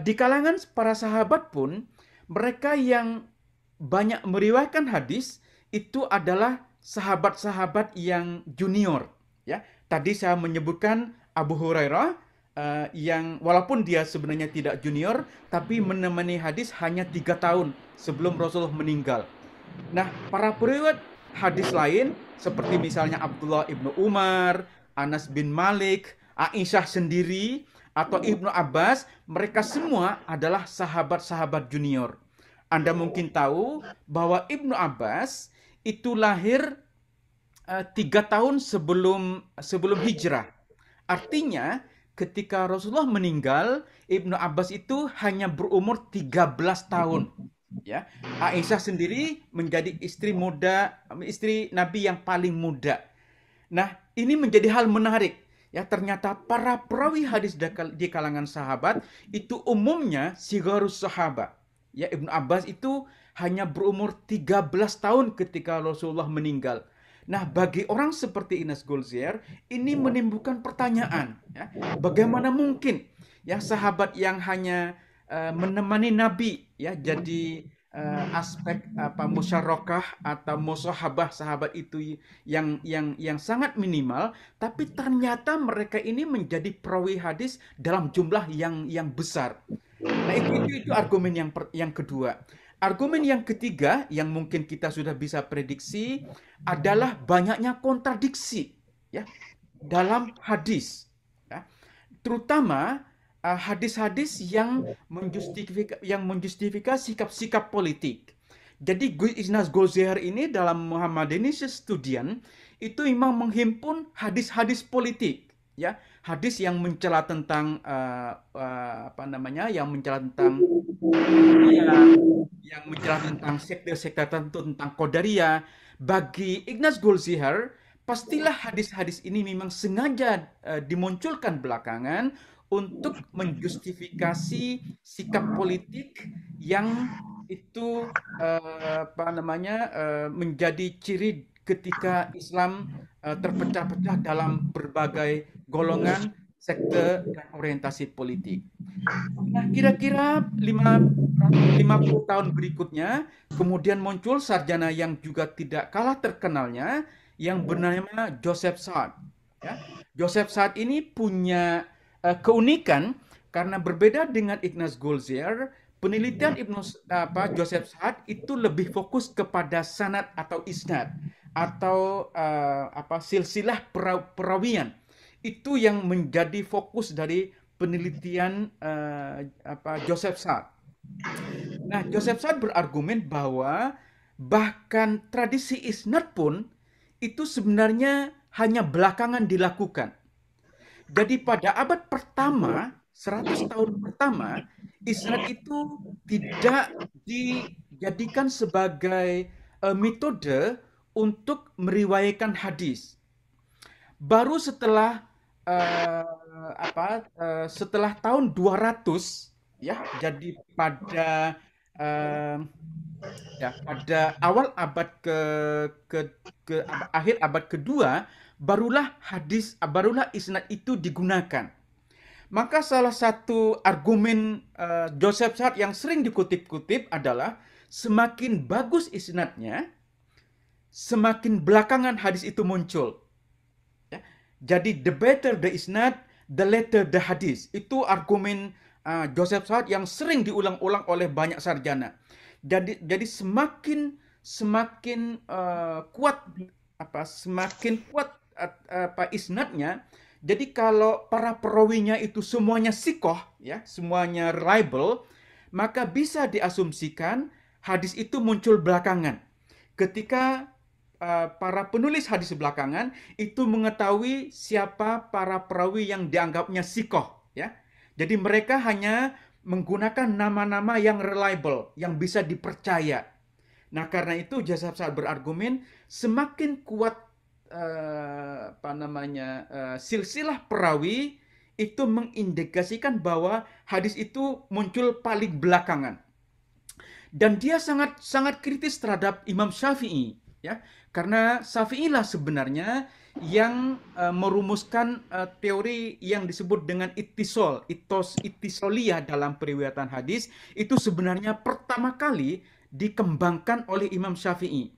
di kalangan para sahabat pun mereka yang banyak meriwayatkan hadis itu adalah sahabat-sahabat yang junior, ya. Tadi saya menyebutkan Abu Hurairah yang walaupun dia sebenarnya tidak junior, tapi menemani hadis hanya 3 tahun sebelum Rasulullah meninggal. Nah, para periwayat hadis lain seperti misalnya Abdullah ibnu Umar, Anas bin Malik, Aisyah sendiri, atau Ibnu Abbas, mereka semua adalah sahabat-sahabat junior. Anda mungkin tahu bahwa Ibnu Abbas itu lahir 3 tahun sebelum hijrah. Artinya ketika Rasulullah meninggal, Ibnu Abbas itu hanya berumur 13 tahun. Ya, Aisyah sendiri menjadi istri Nabi yang paling muda. Nah, ini menjadi hal menarik. Ya, ternyata para perawi hadis di kalangan sahabat itu umumnya sigharus sahabat. Ya, Ibnu Abbas itu hanya berumur 13 tahun ketika Rasulullah meninggal. Nah, bagi orang seperti Ignaz Goldziher, ini menimbulkan pertanyaan, ya, bagaimana mungkin ya sahabat yang hanya menemani Nabi, ya, jadi aspek musyarakah atau musahabah sahabat itu yang sangat minimal, tapi ternyata mereka ini menjadi perawi hadis dalam jumlah yang besar. Nah, itu argumen yang kedua. Argumen yang ketiga yang mungkin kita sudah bisa prediksi adalah banyaknya kontradiksi ya dalam hadis. Ya. Terutama hadis-hadis yang menjustifikasi sikap-sikap politik. Jadi Ignaz Goldziher ini dalam Muhammadanische Studien itu memang menghimpun hadis-hadis politik, ya, hadis yang mencela tentang yang mencela tentang Qadariyah, yang mencela tentang sekte-sekte tertentu tentang Qadariyah. Bagi Ignaz Goldziher, pastilah hadis-hadis ini memang sengaja dimunculkan belakangan untuk menjustifikasi sikap politik yang itu menjadi ciri ketika Islam terpecah-pecah dalam berbagai golongan, sekte, dan orientasi politik. Nah, kira-kira 50 tahun berikutnya, kemudian muncul sarjana yang juga tidak kalah terkenalnya, yang bernama Joseph Saad. Ya. Joseph Saad ini punya keunikan karena berbeda dengan Ignaz Goldziher, penelitian Joseph Saad itu lebih fokus kepada sanad atau isnad atau silsilah perawian. Itu yang menjadi fokus dari penelitian Joseph Saad. Nah, Joseph Saad berargumen bahwa bahkan tradisi isnad pun itu sebenarnya hanya belakangan dilakukan. Jadi pada abad pertama, 100 tahun pertama, isnad itu tidak dijadikan sebagai metode untuk meriwayatkan hadis. Baru setelah setelah tahun 200 ya, jadi pada awal abad ke akhir abad kedua, barulah isnad itu digunakan. Maka salah satu argumen Joseph Saad yang sering dikutip-kutip adalah semakin bagus isnadnya, semakin belakangan hadis itu muncul. Ya. Jadi the better the isnad, the later the hadis. Itu argumen Joseph Saad yang sering diulang-ulang oleh banyak sarjana. Jadi semakin kuat isnadnya. Jadi kalau para perawinya itu semuanya sikoh, ya, semuanya reliable, maka bisa diasumsikan hadis itu muncul belakangan. Ketika para penulis hadis belakangan itu mengetahui siapa para perawi yang dianggapnya sikoh, ya. Jadi mereka hanya menggunakan nama-nama yang reliable, yang bisa dipercaya. Nah, karena itu Joseph Saad berargumen semakin kuat silsilah perawi itu mengindikasikan bahwa hadis itu muncul paling belakangan. Dan dia sangat sangat kritis terhadap Imam Syafi'i, ya. Karena Syafi'i lah sebenarnya yang merumuskan teori yang disebut dengan ittisoliyah dalam periwayatan hadis. Itu sebenarnya pertama kali dikembangkan oleh Imam Syafi'i,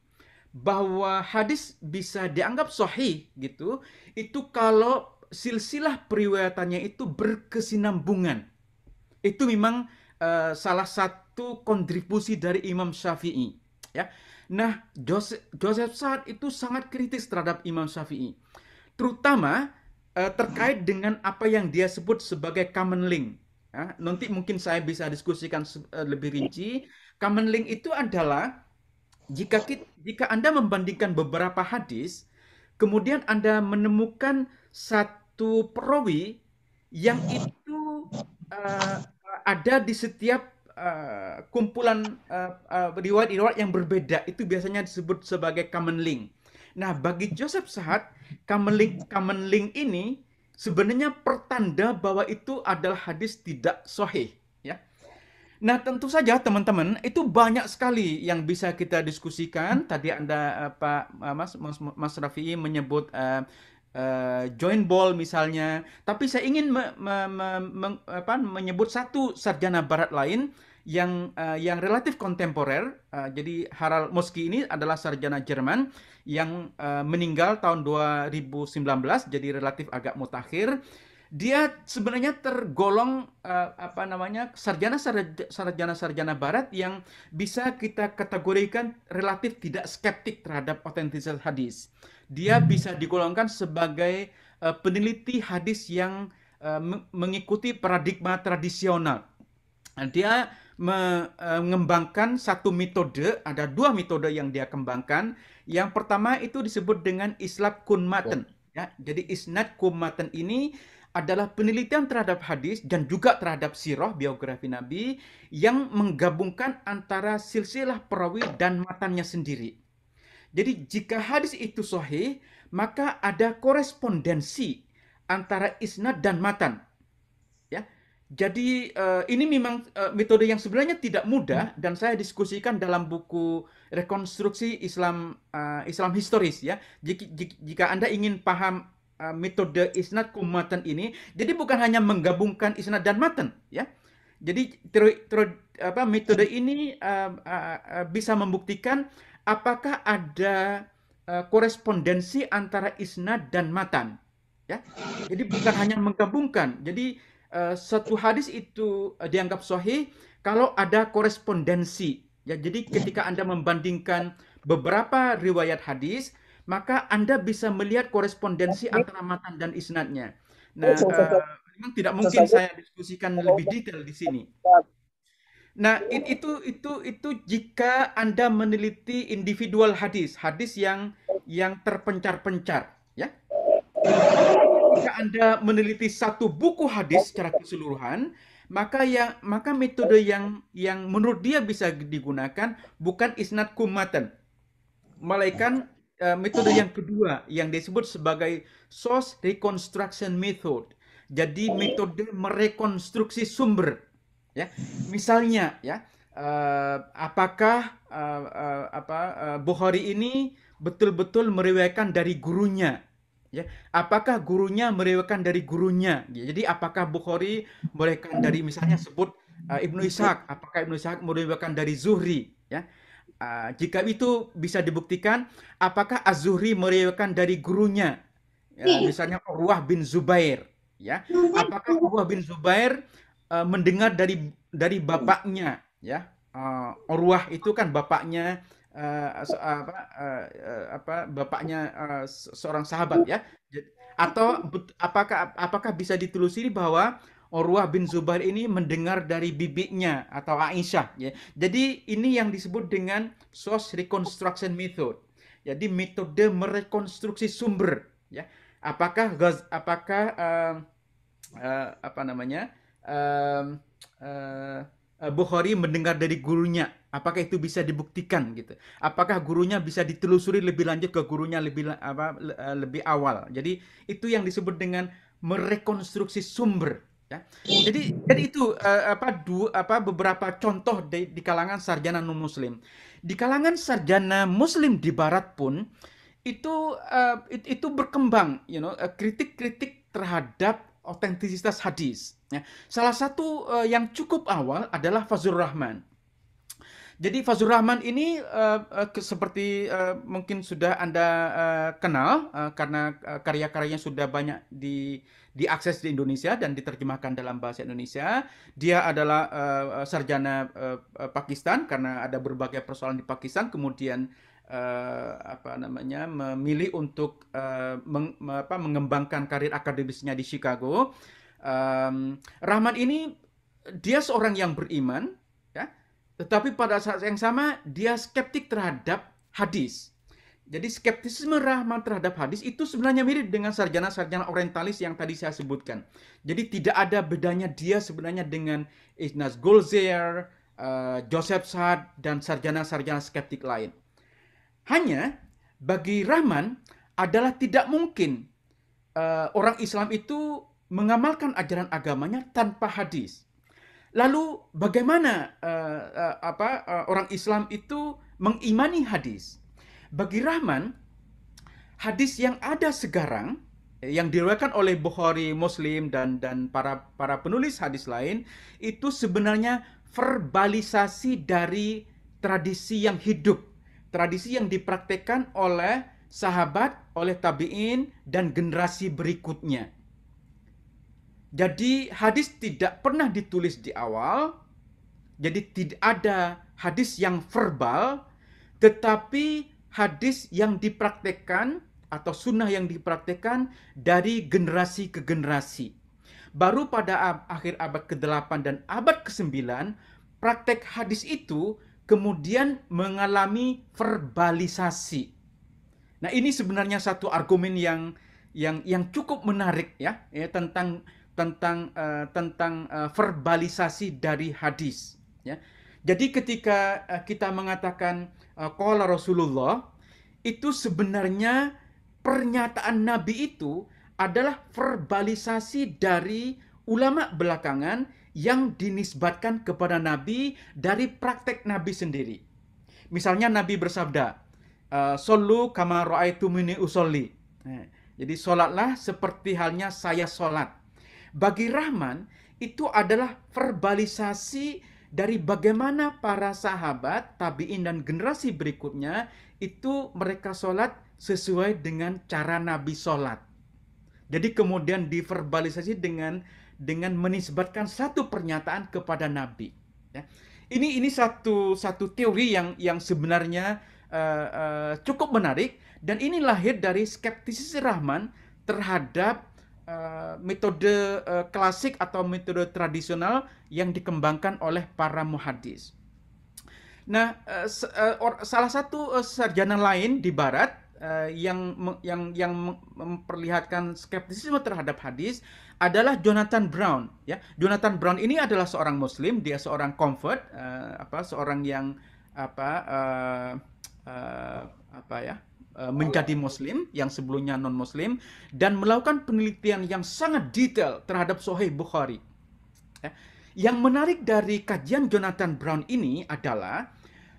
bahwa hadis bisa dianggap sahih gitu itu kalau silsilah periwayatannya itu berkesinambungan. Itu memang salah satu kontribusi dari Imam Syafi'i, ya. Nah, Joseph Saad itu sangat kritis terhadap Imam Syafi'i, terutama terkait dengan apa yang dia sebut sebagai common link. Ya, nanti mungkin saya bisa diskusikan lebih rinci. Common link itu adalah jika Anda membandingkan beberapa hadis, kemudian Anda menemukan satu perawi yang itu ada di setiap kumpulan riwayat-riwayat yang berbeda, itu biasanya disebut sebagai common link. Nah, bagi Joseph Saad, common link ini sebenarnya pertanda bahwa itu adalah hadis tidak sahih, ya. Nah, tentu saja teman-teman, itu banyak sekali yang bisa kita diskusikan. Tadi Anda Mas Rafi'i menyebut joint ball misalnya, tapi saya ingin menyebut satu sarjana barat lain yang relatif kontemporer. Jadi Harald Moski ini adalah sarjana Jerman yang meninggal tahun 2019, jadi relatif agak mutakhir. Dia sebenarnya tergolong sarjana-sarjana Barat yang bisa kita kategorikan relatif tidak skeptik terhadap otentisitas hadis. Dia bisa digolongkan sebagai peneliti hadis yang mengikuti paradigma tradisional. Dia mengembangkan satu metode, ada dua metode yang dia kembangkan. Yang pertama itu disebut dengan isnad kun matan. Ya, jadi isnad kun matan ini adalah penelitian terhadap hadis dan juga terhadap sirah, biografi Nabi, yang menggabungkan antara silsilah perawi dan matannya sendiri. Jadi jika hadis itu sahih, maka ada korespondensi antara isnad dan matan. Ya, jadi ini memang metode yang sebenarnya tidak mudah dan saya diskusikan dalam buku Rekonstruksi Islam Historis ya. Jika Anda ingin paham metode isnad kum matan ini, jadi bukan hanya menggabungkan isnad dan matan ya. Jadi metode ini bisa membuktikan apakah ada korespondensi antara isnad dan matan ya. Jadi bukan hanya menggabungkan. Jadi satu hadis itu dianggap sahih kalau ada korespondensi ya. Jadi ketika Anda membandingkan beberapa riwayat hadis, maka Anda bisa melihat korespondensi antara matan dan isnadnya. Nah, memang tidak mungkin saya diskusikan lebih detail di sini. Nah, itu jika Anda meneliti individual hadis yang terpencar-pencar, ya. Jika Anda meneliti satu buku hadis secara keseluruhan, maka metode yang menurut dia bisa digunakan bukan isnad kum matan, melainkan metode yang kedua yang disebut sebagai source reconstruction method. Jadi metode merekonstruksi sumber. Ya, misalnya ya, apakah Bukhari ini betul-betul meriwayatkan dari gurunya? Ya, apakah gurunya meriwayatkan dari gurunya? Ya, jadi apakah Bukhari meriwayatkan dari misalnya sebut Ibnu Ishaq? Apakah Ibnu Ishaq meriwayatkan dari Zuhri? Ya. Jika itu bisa dibuktikan, apakah Az-Zuhri meriwayatkan dari gurunya? Ya, misalnya Urwah bin Zubair, ya. Apakah Urwah bin Zubair mendengar dari bapaknya, ya. Urwah itu kan bapaknya bapaknya seorang sahabat ya. Atau apakah bisa ditelusuri bahwa Urwah bin Zubair ini mendengar dari bibinya atau Aisyah ya. Jadi ini yang disebut dengan source reconstruction method. Jadi metode merekonstruksi sumber ya. Apakah Bukhari mendengar dari gurunya? Apakah itu bisa dibuktikan gitu? Apakah gurunya bisa ditelusuri lebih lanjut ke gurunya lebih awal? Jadi itu yang disebut dengan merekonstruksi sumber. Ya. Jadi itu beberapa contoh di kalangan sarjana non Muslim. Di kalangan sarjana Muslim di Barat pun itu berkembang, kritik-kritik terhadap otentisitas hadis. Ya. Salah satu yang cukup awal adalah Fazlur Rahman. Jadi Fazlur Rahman ini seperti mungkin sudah Anda kenal karena karya-karyanya sudah banyak diakses di Indonesia dan diterjemahkan dalam bahasa Indonesia. Dia adalah sarjana Pakistan karena ada berbagai persoalan di Pakistan, kemudian memilih untuk mengembangkan karir akademisnya di Chicago. Rahman ini dia seorang yang beriman, ya, tetapi pada saat yang sama dia skeptik terhadap hadis. Jadi skeptisisme Rahman terhadap hadis itu sebenarnya mirip dengan sarjana-sarjana orientalis yang tadi saya sebutkan. Jadi tidak ada bedanya dia sebenarnya dengan Ignaz Goldziher, Joseph Saad, dan sarjana-sarjana skeptik lain. Hanya bagi Rahman adalah tidak mungkin orang Islam itu mengamalkan ajaran agamanya tanpa hadis. Lalu bagaimana orang Islam itu mengimani hadis? Bagi Rahman, hadis yang ada sekarang yang diriwayatkan oleh Bukhari, Muslim dan para penulis hadis lain itu sebenarnya verbalisasi dari tradisi yang hidup, tradisi yang dipraktekkan oleh sahabat, oleh tabi'in, dan generasi berikutnya. Jadi hadis tidak pernah ditulis di awal, jadi tidak ada hadis yang verbal, tetapi hadis yang dipraktekkan atau sunnah yang dipraktekkan dari generasi ke generasi. Baru pada akhir abad ke-8 dan abad ke-9, praktek hadis itu kemudian mengalami verbalisasi. Nah, ini sebenarnya satu argumen yang cukup menarik ya tentang verbalisasi dari hadis ya. Jadi ketika kita mengatakan qala Rasulullah, itu sebenarnya pernyataan Nabi itu adalah verbalisasi dari ulama belakangan yang dinisbatkan kepada Nabi dari praktek Nabi sendiri. Misalnya Nabi bersabda, "Shollu kama ra'aitumuni usolli." Jadi sholatlah seperti halnya saya sholat. Bagi Rahman, itu adalah verbalisasi dari bagaimana para sahabat, tabi'in, dan generasi berikutnya itu mereka sholat sesuai dengan cara Nabi sholat. Jadi kemudian diverbalisasi dengan menisbatkan satu pernyataan kepada Nabi. Ya. Ini satu teori yang sebenarnya cukup menarik, dan ini lahir dari skeptisisme Rahman terhadap metode klasik atau metode tradisional yang dikembangkan oleh para muhadis. Nah, salah satu sarjana lain di Barat yang memperlihatkan skeptisisme terhadap hadis adalah Jonathan Brown. Ya, Jonathan Brown ini adalah seorang Muslim, dia seorang convert, seorang yang menjadi Muslim yang sebelumnya non-Muslim, dan melakukan penelitian yang sangat detail terhadap Sahih Bukhari. Ya. Yang menarik dari kajian Jonathan Brown ini adalah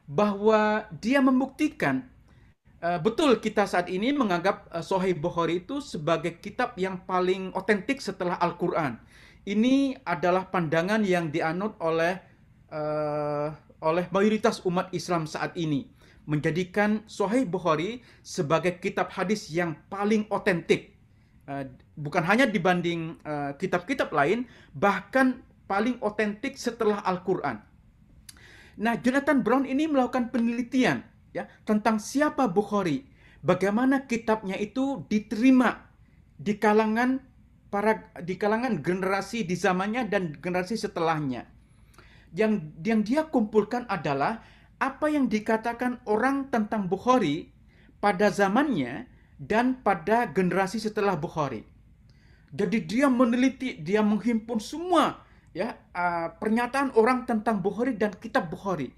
bahwa dia membuktikan betul kita saat ini menganggap Sahih Bukhari itu sebagai kitab yang paling otentik setelah Al-Quran. Ini adalah pandangan yang dianut oleh mayoritas umat Islam saat ini, menjadikan Sahih Bukhari sebagai kitab hadis yang paling otentik. Bukan hanya dibanding kitab-kitab lain, bahkan paling otentik setelah Al-Quran. Nah, Jonathan Brown ini melakukan penelitian ya tentang siapa Bukhari, bagaimana kitabnya itu diterima di kalangan generasi di zamannya dan generasi setelahnya. Yang dia kumpulkan adalah apa yang dikatakan orang tentang Bukhari pada zamannya dan pada generasi setelah Bukhari. Jadi dia meneliti, dia menghimpun semua ya pernyataan orang tentang Bukhari dan kitab Bukhari,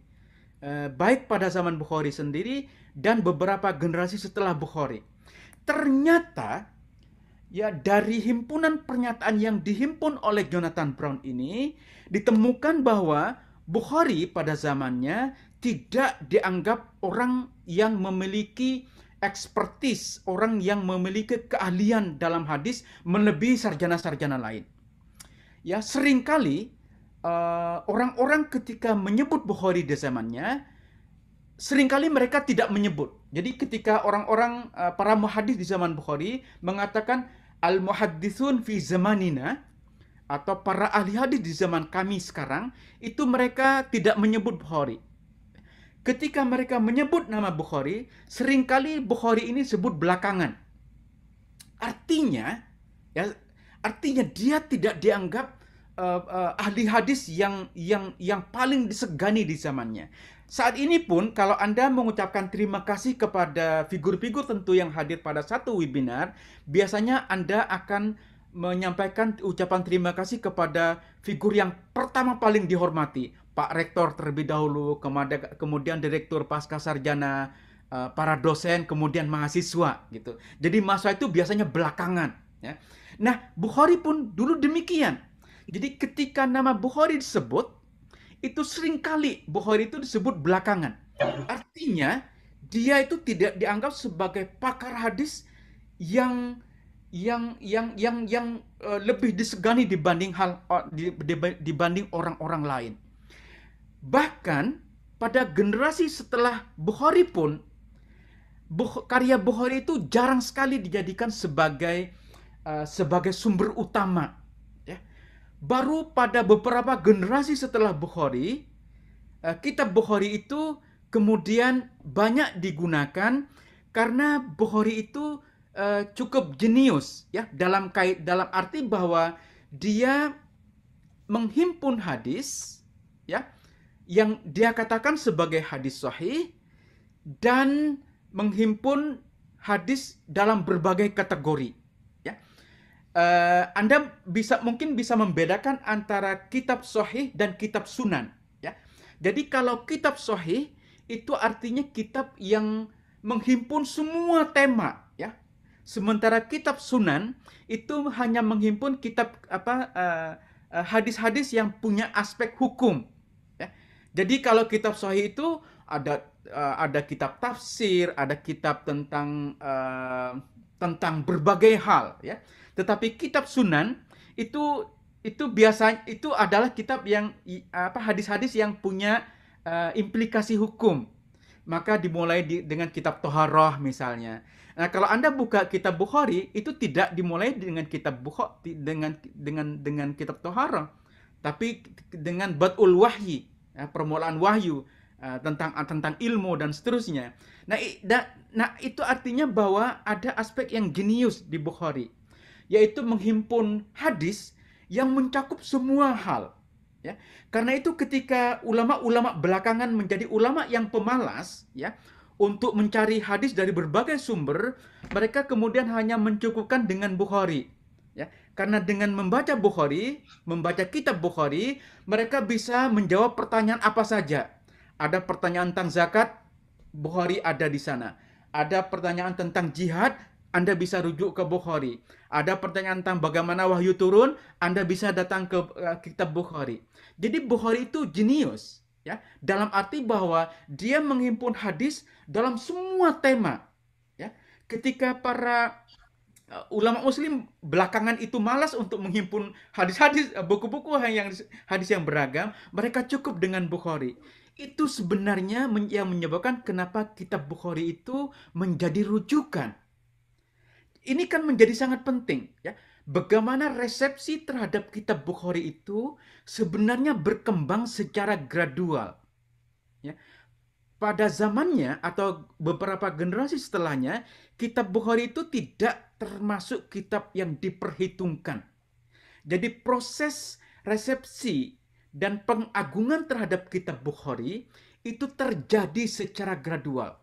baik pada zaman Bukhari sendiri dan beberapa generasi setelah Bukhari. Ternyata ya dari himpunan pernyataan yang dihimpun oleh Jonathan Brown ini ditemukan bahwa Bukhari pada zamannya tidak dianggap orang yang memiliki ekspertis, orang yang memiliki keahlian dalam hadis melebihi sarjana-sarjana lain. Ya, seringkali orang-orang ketika menyebut Bukhari di zamannya, seringkali mereka tidak menyebut. Jadi ketika orang-orang para muhadis di zaman Bukhari mengatakan al-muhadditsun fi zamanina, atau para ahli hadis di zaman kami sekarang, itu mereka tidak menyebut Bukhari. Ketika mereka menyebut nama Bukhari, seringkali Bukhari ini sebut belakangan. Artinya dia tidak dianggap ahli hadis yang paling disegani di zamannya. Saat ini pun kalau Anda mengucapkan terima kasih kepada figur-figur tentu yang hadir pada satu webinar, biasanya Anda akan menyampaikan ucapan terima kasih kepada figur yang pertama paling dihormati, Pak Rektor terlebih dahulu, kemudian Direktur Pascasarjana, para dosen, kemudian mahasiswa gitu. Jadi mahasiswa itu biasanya belakangan ya. Nah, Bukhari pun dulu demikian. Jadi ketika nama Bukhari disebut, itu seringkali Bukhari itu disebut belakangan. Artinya dia itu tidak dianggap sebagai pakar hadis yang lebih disegani dibanding orang-orang lain. Bahkan pada generasi setelah Bukhari pun, karya Bukhari itu jarang sekali dijadikan sebagai sumber utama. Ya. Baru pada beberapa generasi setelah Bukhari, kitab Bukhari itu kemudian banyak digunakan karena Bukhari itu cukup jenius, ya, dalam arti bahwa dia menghimpun hadis, ya, yang dia katakan sebagai hadis sahih, dan menghimpun hadis dalam berbagai kategori. Ya, Anda mungkin bisa membedakan antara kitab sahih dan kitab sunan. Ya, jadi kalau kitab sahih itu artinya kitab yang menghimpun semua tema. Ya, sementara kitab sunan itu hanya menghimpun kitab hadis-hadis yang punya aspek hukum. Ya. Jadi kalau kitab sahih itu ada kitab tafsir, ada kitab tentang berbagai hal, ya. Tetapi kitab sunan itu biasanya itu adalah kitab yang hadis-hadis yang punya implikasi hukum. Maka dimulai dengan kitab Toharoh misalnya. Nah, kalau Anda buka kitab Bukhari, itu tidak dimulai dengan kitab Bukhari dengan kitab Toharoh, tapi dengan Bad'ul Wahyi, ya, permulaan wahyu, tentang ilmu dan seterusnya. Nah, itu artinya bahwa ada aspek yang jenius di Bukhari, yaitu menghimpun hadis yang mencakup semua hal. Ya, karena itu ketika ulama-ulama belakangan menjadi ulama yang pemalas, ya, untuk mencari hadis dari berbagai sumber, mereka kemudian hanya mencukupkan dengan Bukhari. Ya, karena dengan membaca Bukhari, membaca kitab Bukhari, mereka bisa menjawab pertanyaan apa saja. Ada pertanyaan tentang zakat, Bukhari ada di sana. Ada pertanyaan tentang jihad, Anda bisa rujuk ke Bukhari. Ada pertanyaan tentang bagaimana wahyu turun, Anda bisa datang ke kitab Bukhari. Jadi Bukhari itu jenius, ya, dalam arti bahwa dia menghimpun hadis dalam semua tema. Ya, ketika para ulama muslim belakangan itu malas untuk menghimpun hadis-hadis, buku-buku hadis yang beragam, mereka cukup dengan Bukhari. Itu sebenarnya yang menyebabkan kenapa kitab Bukhari itu menjadi rujukan. Ini kan menjadi sangat penting, ya. Bagaimana resepsi terhadap kitab Bukhari itu sebenarnya berkembang secara gradual. Ya. Pada zamannya atau beberapa generasi setelahnya, kitab Bukhari itu tidak termasuk kitab yang diperhitungkan. Jadi proses resepsi dan pengagungan terhadap kitab Bukhari itu terjadi secara gradual.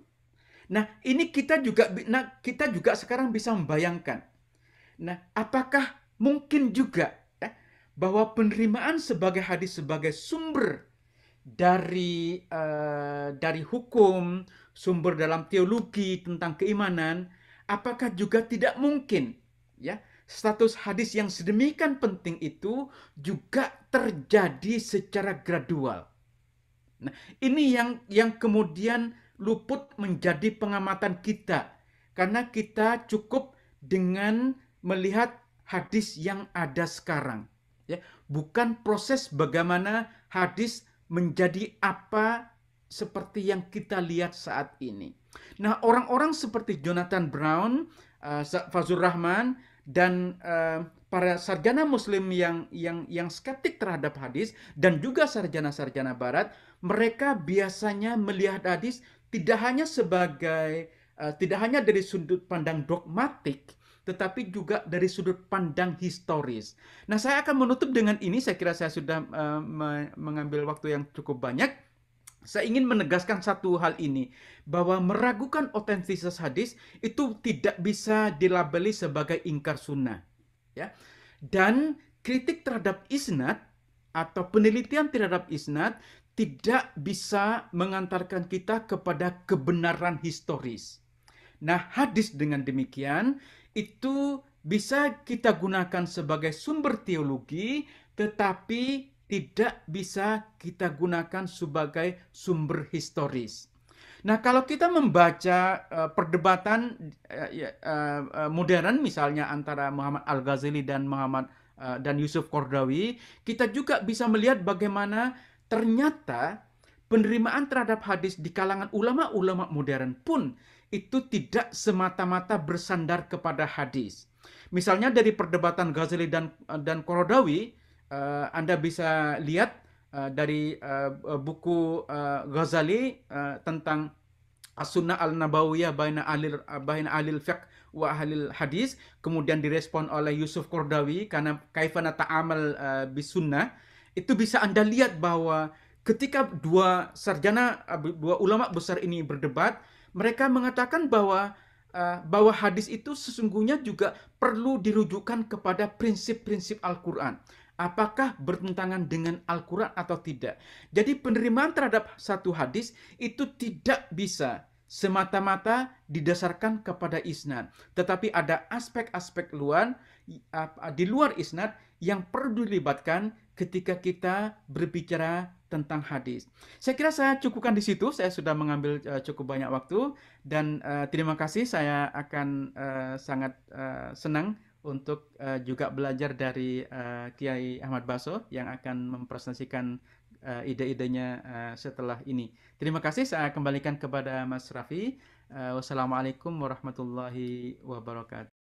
Nah, ini kita juga sekarang bisa membayangkan. Nah, apakah mungkin juga, ya, bahwa penerimaan sebagai hadis sebagai sumber dari hukum, sumber dalam teologi tentang keimanan, apakah juga tidak mungkin, ya, status hadis yang sedemikian penting itu juga terjadi secara gradual. Nah, ini yang kemudian luput menjadi pengamatan kita, karena kita cukup dengan melihat hadis yang ada sekarang, ya, bukan proses bagaimana hadis menjadi apa seperti yang kita lihat saat ini. Nah, orang-orang seperti Jonathan Brown, Fazlur Rahman, dan para sarjana muslim yang skeptik terhadap hadis, dan juga sarjana-sarjana barat, mereka biasanya melihat hadis tidak hanya dari sudut pandang dogmatik, tetapi juga dari sudut pandang historis. Nah, saya akan menutup dengan ini. Saya kira saya sudah mengambil waktu yang cukup banyak. Saya ingin menegaskan satu hal ini, bahwa meragukan otentisitas hadis itu tidak bisa dilabeli sebagai ingkar sunnah, ya. Dan kritik terhadap isnad atau penelitian terhadap isnad tidak bisa mengantarkan kita kepada kebenaran historis. Nah, hadis dengan demikian itu bisa kita gunakan sebagai sumber teologi, tetapi tidak bisa kita gunakan sebagai sumber historis. Nah, kalau kita membaca perdebatan modern misalnya antara Muhammad Al-Ghazali dan Yusuf Qaradawi, kita juga bisa melihat bagaimana ternyata penerimaan terhadap hadis di kalangan ulama-ulama modern pun itu tidak semata-mata bersandar kepada hadis. Misalnya dari perdebatan Ghazali dan Qaradawi, Anda bisa lihat dari buku Ghazali tentang As-Sunnah Al-Nabawiyah baina alil fiqh wa ahlil hadis, kemudian direspon oleh Yusuf Qaradawi karena kaifana ta'amal bisunnah. Itu bisa Anda lihat bahwa ketika dua ulama besar ini berdebat, mereka mengatakan bahwa hadis itu sesungguhnya juga perlu dirujukan kepada prinsip-prinsip Al-Quran. Apakah bertentangan dengan Al-Quran atau tidak? Jadi penerimaan terhadap satu hadis itu tidak bisa semata-mata didasarkan kepada isnad, tetapi ada aspek-aspek di luar isnad yang perlu dilibatkan ketika kita berbicara tentang hadis. Saya kira saya cukupkan di situ. Saya sudah mengambil cukup banyak waktu, dan terima kasih. Saya akan sangat senang untuk juga belajar dari Kiai Ahmad Baso yang akan mempresentasikan ide-idenya setelah ini. Terima kasih. Saya kembalikan kepada Mas Raffi. Wassalamualaikum warahmatullahi wabarakatuh.